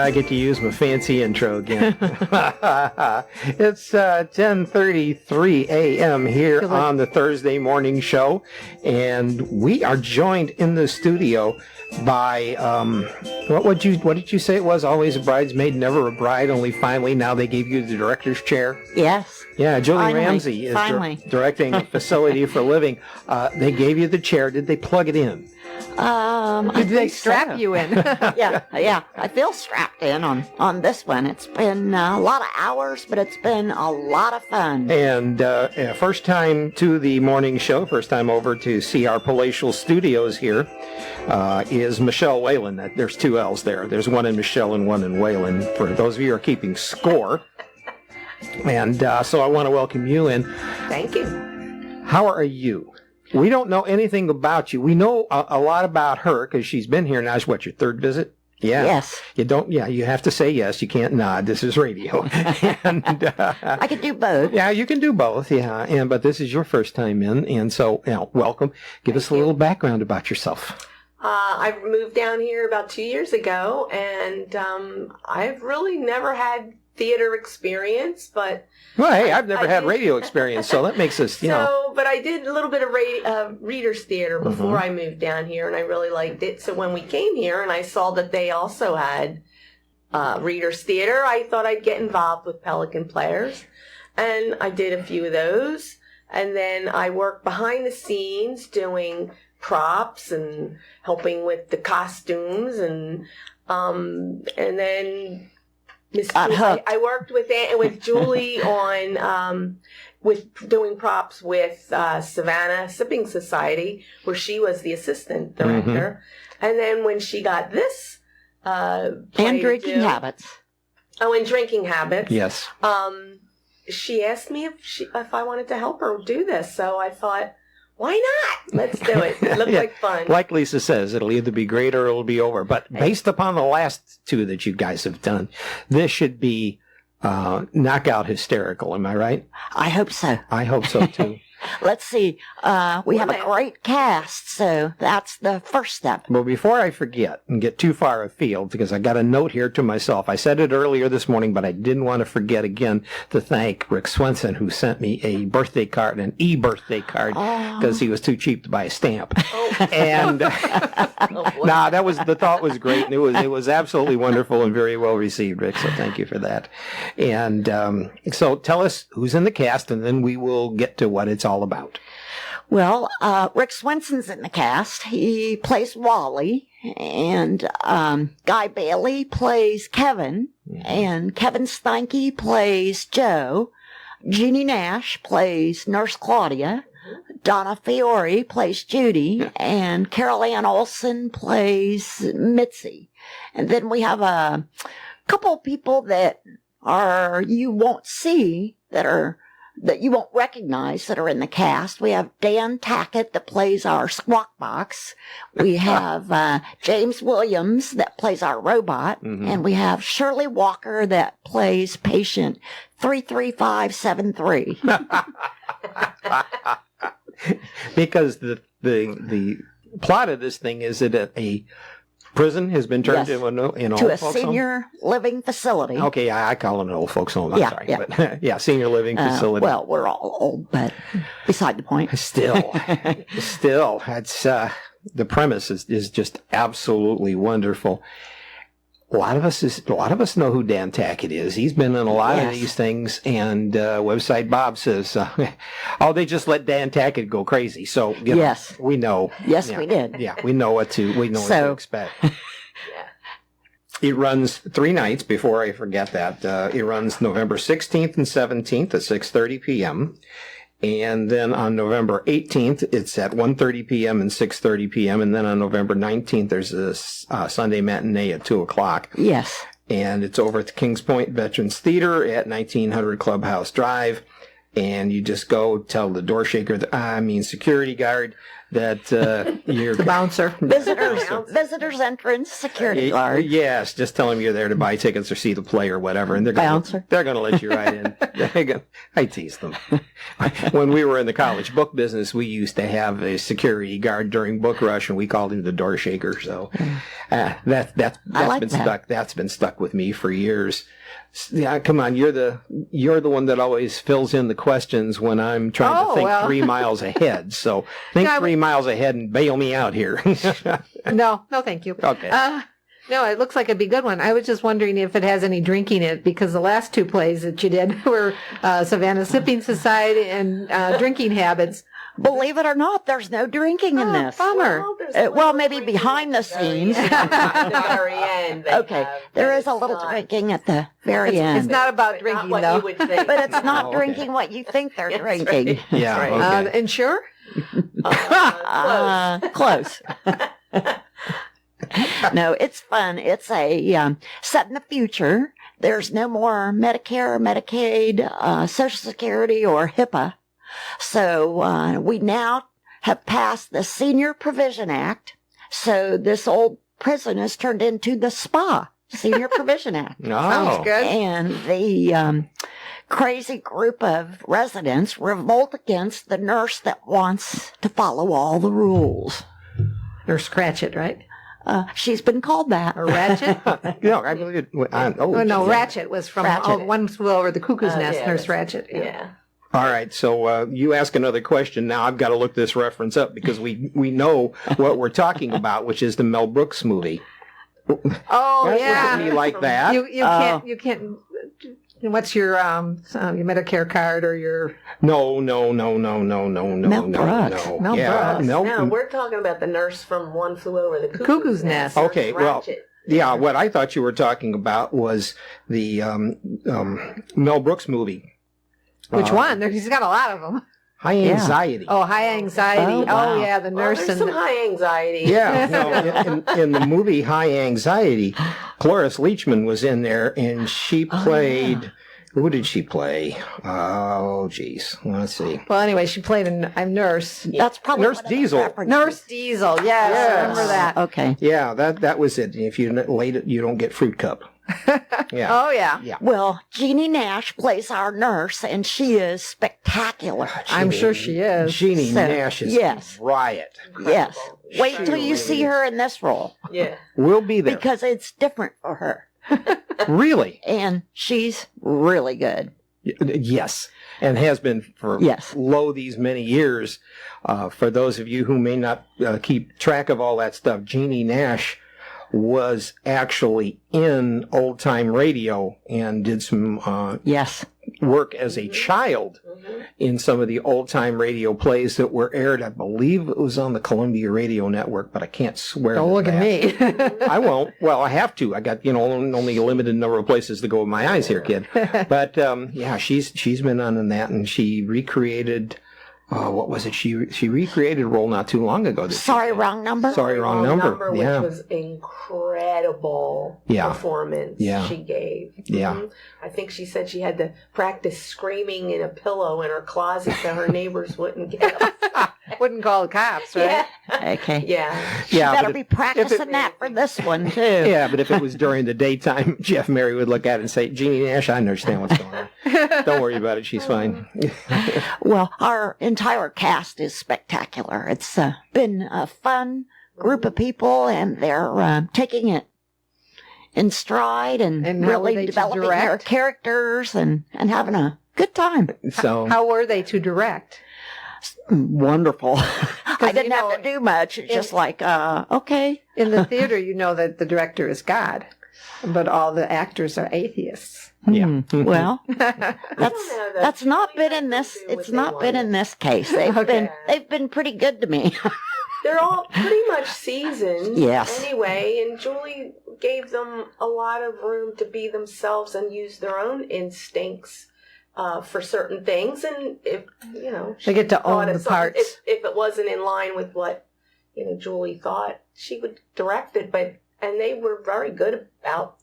I get to use my fancy intro again. It's 10:33 a.m. here on the Thursday morning show, and we are joined in the studio by what did you say it was? Always a bridesmaid, never a bride. Only finally now they gave you the director's chair. Yes. Yeah, Julie Ramsey is directing a facility for living. They gave you the chair. Did they plug it in? Did they strap you in? yeah. I feel strapped in on this one. It's been a lot of hours, but it's been a lot of fun. And first time to the morning show, first time over to see our palatial studios here, is Michele Whalen. There's two L's there. There's one in Michelle and one in Whalen, for those of you who are keeping score. And so I want to welcome you in. Thank you. How are you? We don't know anything about you. We know a lot about her because she's been here now. It's what, your third visit? Yeah. Yes. You have to say yes. You can't nod. This is radio. And, I can do both. Yeah, you can do both. Yeah. But this is your first time in. And so, welcome. Give us a little background about yourself. I moved down here about 2 years ago, and I've really never had theater experience, but... Well, hey, I've never had radio experience, so that makes us, But I did a little bit of readers theater before I moved down here, and I really liked it. So when we came here and I saw that they also had readers theater, I thought I'd get involved with Pelican Players, and I did a few of those. And then I worked behind the scenes doing props and helping with the costumes, and then... I worked with Julie on with doing props with Savannah Sipping Society, where she was the assistant director. And then when she got this and Drinking Habits. Oh, and Drinking Habits. Yes. She asked me if I wanted to help her do this, so I thought, why not? Let's do it. It looked like fun. Like Lisa says, it'll either be great or it'll be over. But based upon the last two that you guys have done, this should be knockout hysterical. Am I right? I hope so. I hope so, too. Let's see. We have a great cast, so that's the first step. Well, before I forget and get too far afield, because I got a note here to myself. I said it earlier this morning, but I didn't want to forget again to thank Rick Swenson, who sent me a birthday card, an e-birthday card, because he was too cheap to buy a stamp. And the thought was great, and it was absolutely wonderful and very well received, Rick. So thank you for that. And so tell us who's in the cast, and then we will get to what it's all about. Well, Rick Swenson's in the cast. He plays Wally, and Guy Bailey plays Kevin, and Kevin Steinke plays Joe. Jeannie Nash plays Nurse Claudia. Donna Fiore plays Judy, and Carol Ann Olson plays Mitzi. And then we have a couple of people that you won't see, that you won't recognize, that are in the cast. We have Dan Tackett that plays our squawk box. We have James Williams that plays our robot. And we have Shirley Walker that plays patient 33573. Because the plot of this thing is that a prison has been turned into an old folks home? Senior living facility. Okay, I call it an old folks home. I'm sorry. But, senior living facility. Well, we're all old, but beside the point. Still, that's the premise is just absolutely wonderful. A lot of us know who Dan Tackett is. He's been in a lot of these things, and website Bob says, they just let Dan Tackett go crazy. So we know. Yes, we did. Yeah, we know what to expect. It runs 3 nights. Before I forget that, it runs November 16th and 17th at 6:30 p.m. And then on November 18th, it's at 1:30 p.m. and 6:30 p.m. And then on November 19th, there's a Sunday matinee at 2 o'clock. Yes. And it's over at the Kings Point Veterans Theater at 1900 Clubhouse Drive. And you just go tell the security guard that you're The bouncer. Visitors entrance security guard. Yes, just tell them you're there to buy tickets or see the play or whatever, and they're Bouncer. They're going to let you right in. I tease them. When we were in the college book business, we used to have a security guard during book rush, and we called him the door shaker. So that's like been that. stuck. That's been stuck with me for years. Yeah, come on, you're the one that always fills in the questions when I'm trying to think 3 miles ahead. So think 3 miles ahead and bail me out here. No, thank you. Okay. No, it looks like a big good one. I was just wondering if it has any drinking in it, because the last 2 plays that you did were Savannah Sipping Society and Drinking Habits. Believe it or not, there's no drinking in this. Bummer. Well, maybe behind the scenes. At the very end. Okay, there is a little drinking at the very end. It's not about Not drinking, what though. you would think. But it's not okay. drinking what you think they're That's drinking. right. Yeah, That's right. okay. And sure? Close. No, it's fun. It's a set in the future. There's no more Medicare, Medicaid, Social Security, or HIPAA. So we now have passed the Senior Provision Act. So this old prison is turned into the SPA, Senior Provision Act. Sounds good. And the crazy group of residents revolt against the nurse that wants to follow all the rules. Nurse Cratchit, right? She's been called that. Or Ratchet? No, I believe it. Oh, no, Ratchet was from Ratchet. One Flew Over the Cuckoo's Nest, yeah, Nurse that's- Ratchet. Yeah. All right, so you ask another question. Now I've got to look this reference up because we know what we're talking about, which is the Mel Brooks movie. Oh, That yeah. wasn't me like that. You can't. What's your Medicare card or your? No. Mel Brooks. Mel Brooks. No, we're talking about the nurse from One Flew Over the Cuckoo's Nest. Okay, well, Ratchet. yeah. What I thought you were talking about was the Mel Brooks movie. Which one? He's got a lot of them. High Anxiety. Oh, High Anxiety. Oh, wow. Yeah, the Well, nurse there's and some high anxiety. Yeah, no, in the movie High Anxiety, Cloris Leachman was in there, and she played. Who did she play? Oh, geez. Let's see. Well, anyway, she played a nurse. That's probably Nurse one of the Diesel. references. Nurse Diesel. Yes, Yes. I remember that. Okay. Yeah, that was it. If you late it, you don't get fruit cup. Yeah. Oh, yeah. Well, Jeannie Nash plays our nurse, and she is spectacular. I'm sure she is. Jeannie So, Nash is yes. a riot. Yes. Wait till you see her in this role, Yeah. We'll be there. because it's different for her. Really? And she's really good. Yes. And has been for Yes. these many years. For those of you who may not keep track of all that stuff, Jeannie Nash was actually in old time radio and did some Yes. work as a child in some of the old time radio plays that were aired. I believe it was on the Columbia Radio Network, but I can't swear. Don't to look at that. me. I won't. Well, I have to. I got only a limited number of places to go with my eyes here, kid. But yeah, she's been on that, and she recreated. What was it? She recreated a role not too long ago. Sorry, wrong number. Sorry, wrong number. Yeah. Which was incredible Yeah. performance Yeah. she gave. Yeah. Mhm. I think she said she had to practice screaming in a pillow in her closet so her neighbors wouldn't get up. Wouldn't call the cops, right? Yeah. Okay. Yeah. Yeah, Better but be if- practicing that for this one, too. Yeah, but if it was during the daytime, Jeff Mary would look at it and say, Jeannie Nash, I understand what's going on. Don't worry about it. She's fine. Well, our entire cast is spectacular. It's been a fun group of people, and they're taking it in stride and And how were really they to developing their direct? characters and having a good time. So, How were they to direct? Wonderful. I didn't you know, have to do much. It's just like, okay. In the theater, you know that the director is God, but all the actors are atheists. yeah. Well, know that. that's not Really been in has this. to do what It's they not been wanted. in this case. They've been pretty good to me. They're all pretty much seasoned. Yes. Anyway, and Julie gave them a lot of room to be themselves and use their own instincts for certain things. And if, They get to own thought the of parts. if it wasn't in line with what, Julie thought, she would direct it. And they were very good about,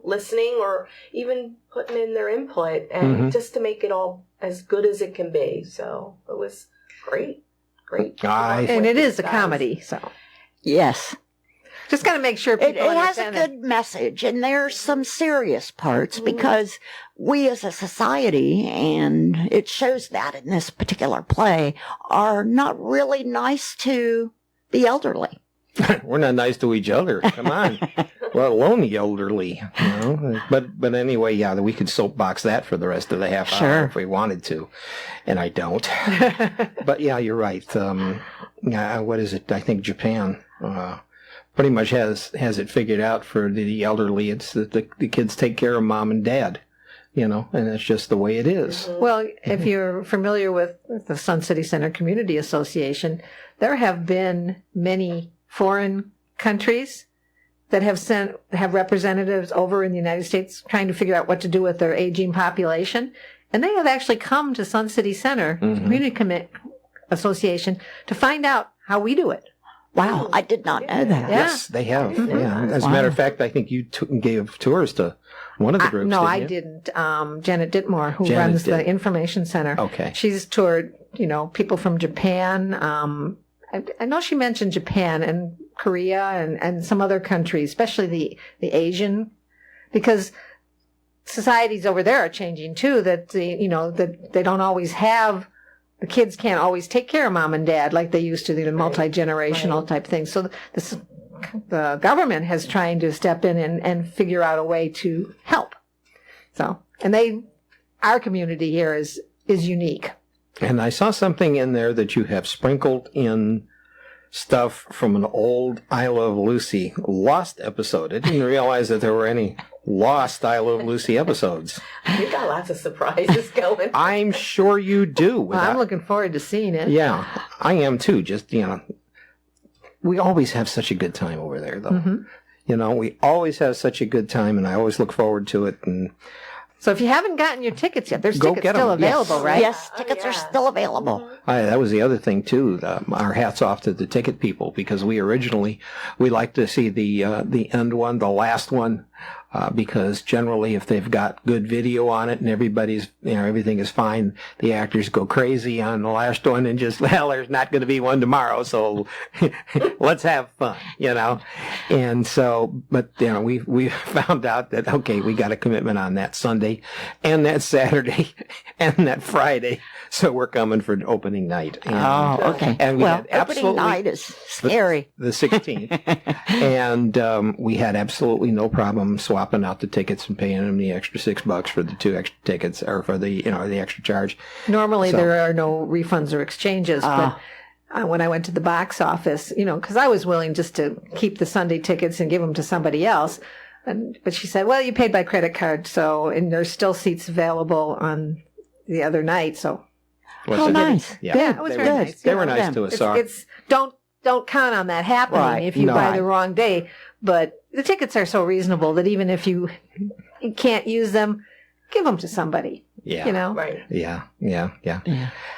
listening or even putting in their input and just to make it all as good as it can be. So it was great. great. And it is a comedy, so Yes. just got to make sure It people has a understand good message, and there's some serious parts because we as a society, and it shows that in this particular play, are not really nice to the elderly. We're not nice to each other. Come on. Let alone the elderly. You know? But anyway, yeah, we could soapbox that for the rest of the half hour Sure. if we wanted to. And I don't. But yeah, you're right. What is it? I think Japan pretty much has it figured out for the elderly. It's that the kids take care of mom and dad. You know, and it's just the way it is. Well, if you're familiar with the Sun City Center Community Association, there have been many foreign countries that have representatives over in the United States trying to figure out what to do with their aging population. And they have actually come to Sun City Center Community Association to find out how we do it. Wow, I did not know that. Yeah. Yes, they have. Yeah. As a matter of fact, I think you gave tours to one of the groups. No, didn't I you? didn't. Janet Dittmore, who Janet runs did. the information center. Okay. She's toured, people from Japan. I know she mentioned Japan and Korea and some other countries, especially the Asian, because societies over there are changing too. That that they don't always have. The kids can't always take care of mom and dad like they used to, the multi-generational type thing. So the government has trying to step in and figure out a way to help. So, and our community here is unique. And I saw something in there that you have sprinkled in stuff from an old I Love Lucy lost episode. I didn't realize that there were any lost I Love Lucy episodes. You got lots of surprises going. I'm sure you do. Well, I'm looking forward to seeing it. Yeah, I am too. Just, we always have such a good time over there, though. We always have such a good time, and I always look forward to it. And So if you haven't gotten your tickets yet, there's Go tickets get 'em. still available, Yes. right? Yes, tickets are still available. that was the other thing too. Our hats off to the ticket people, because we like to see the end one, the last one, because generally if they've got good video on it and everything is fine, the actors go crazy on the last one and just, there's not going to be one tomorrow, so let's have fun, And so, but we found out that we got a commitment on that Sunday and that Saturday and that Friday, so we're coming for opening night. And, Okay. And we had opening night is scary. the 16th, and we had absolutely no problem swapping out the tickets and paying them the extra $6 for the 2 extra tickets, or for the the extra charge. Normally there are no refunds or exchanges, but when I went to the box office, because I was willing just to keep the Sunday tickets and give them to somebody else. But she said, well, you paid by credit card, and there's still seats available on the other night, so. How nice. Yeah, it was they very were nice. They were nice to us. It's don't count on that happening Right. if you No. buy the wrong day. But the tickets are so reasonable that even if you can't use them, give them to somebody. Yeah. Right. Yeah.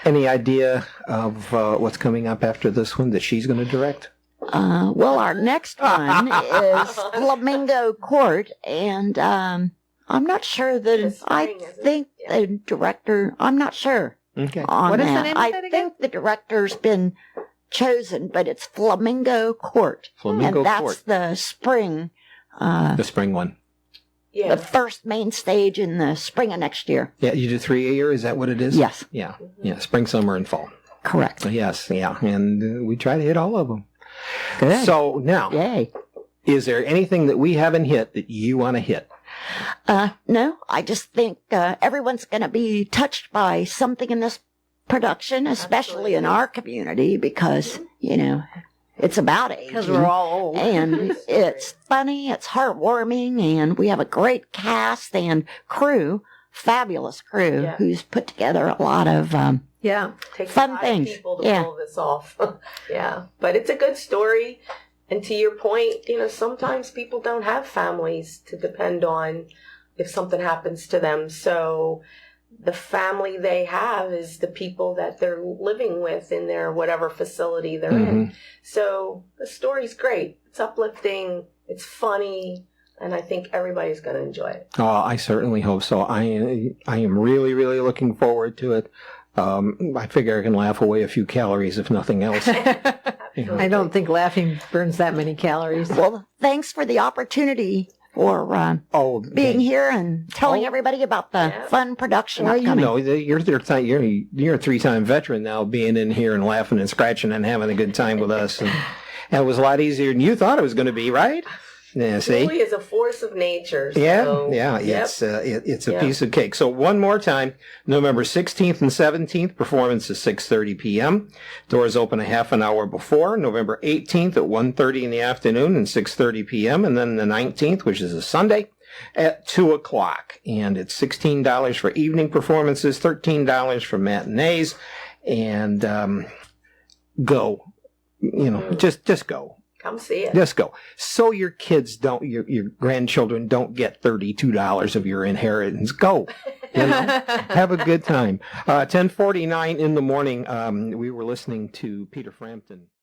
Any idea of what's coming up after this one that she's going to direct? Well, our next one is Flamingo Court, and I'm not sure that This I spring, isn't it? think Yeah. the director. I'm not sure Okay. on What is that. the name of I it again? think the director's been chosen, but it's Flamingo Court, Flamingo and that's Court. the spring, The spring one. Yeah. the first main stage in the spring of next year. Yeah, you do 3 a year. Is that what it is? Yes, Yeah. Yeah. Spring, summer, and fall. correct. Yes. Yeah. And we try to hit all of them. Good. So now, Yay. is there anything that we haven't hit that you want to hit? No, I just think everyone's going to be touched by something in this production, especially in our community, because, it's about aging. Because we're all old. And it's funny, it's heartwarming, and we have a great cast and crew, fabulous crew, Yeah. who's put together a lot of, Yeah. Takes Fun a lot things. of people to Yeah. pull this off. Yeah, but it's a good story. And to your point, sometimes people don't have families to depend on if something happens to them. So the family they have is the people that they're living with in their whatever facility they're in. So the story's great. It's uplifting. It's funny. And I think everybody's going to enjoy it. Oh, I certainly hope so. I am really, really looking forward to it. I figure I can laugh away a few calories if nothing else. I don't think laughing burns that many calories. Well, thanks for the opportunity for being here and telling everybody about the fun production Well, upcoming. you're a 3-time veteran now, being in here and laughing and scratching and having a good time with us. And it was a lot easier than you thought it was going to be, right? Yeah, see? Julie is a force of nature. So, Yeah. It's a piece of cake. So one more time, November 16th and 17th, performance is 6:30 p.m. Doors open a half an hour before. November 18th at 1:30 in the afternoon and 6:30 p.m. And then the 19th, which is a Sunday, at 2 o'clock. And it's $16 for evening performances, $13 for matinees. And go. Just go. Come see it. Just go. So your kids your grandchildren don't get $32 of your inheritance. Go. Have a good time. 10:49 in the morning, we were listening to Peter Frampton.